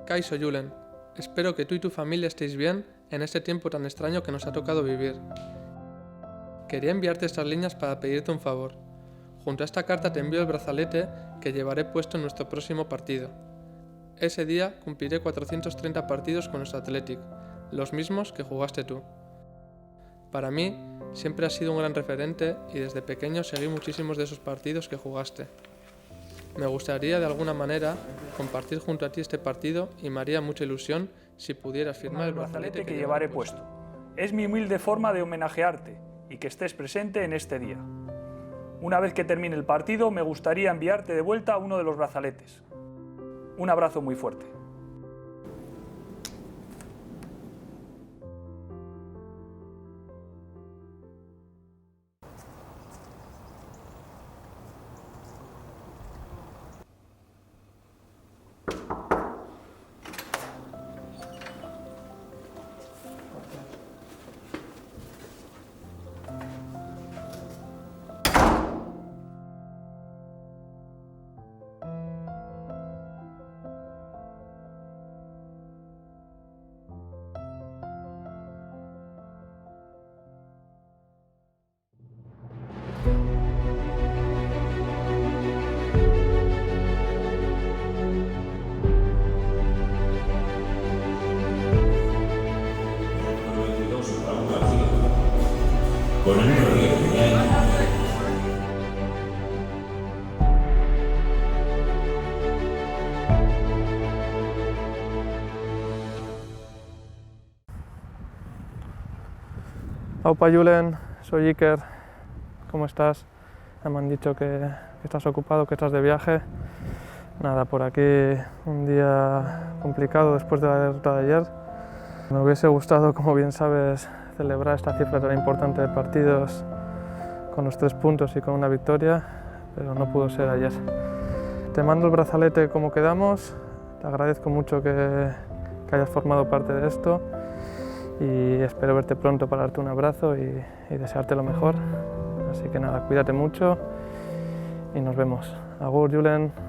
Kaixo Julen, espero que tú y tu familia estéis bien en este tiempo tan extraño que nos ha tocado vivir. Quería enviarte estas líneas para pedirte un favor. Junto a esta carta te envío el brazalete que llevaré puesto en nuestro próximo partido. Ese día cumpliré 430 partidos con nuestro Athletic, los mismos que jugaste tú. Para mí, siempre has sido un gran referente y desde pequeño seguí muchísimos de esos partidos que jugaste. Me gustaría de alguna manera compartir junto a ti este partido y me haría mucha ilusión si pudieras firmar el brazalete que llevaré puesto. Es mi humilde forma de homenajearte y que estés presente en este día. Una vez que termine el partido, me gustaría enviarte de vuelta uno de los brazaletes. Un abrazo muy fuerte. Con el número 10, Aupa Julen, soy Iker, ¿cómo estás? Ya me han dicho que estás ocupado, que estás de viaje. Nada, por aquí un día complicado después de la derrota de ayer. Me hubiese gustado, como bien sabes, celebrar esta cifra tan importante de partidos con los 3 puntos y con una victoria, pero no pudo ser ayer. Te mando el brazalete como quedamos, te agradezco mucho que hayas formado parte de esto y espero verte pronto para darte un abrazo y desearte lo mejor. Así que nada, cuídate mucho y nos vemos. Agur, Julen.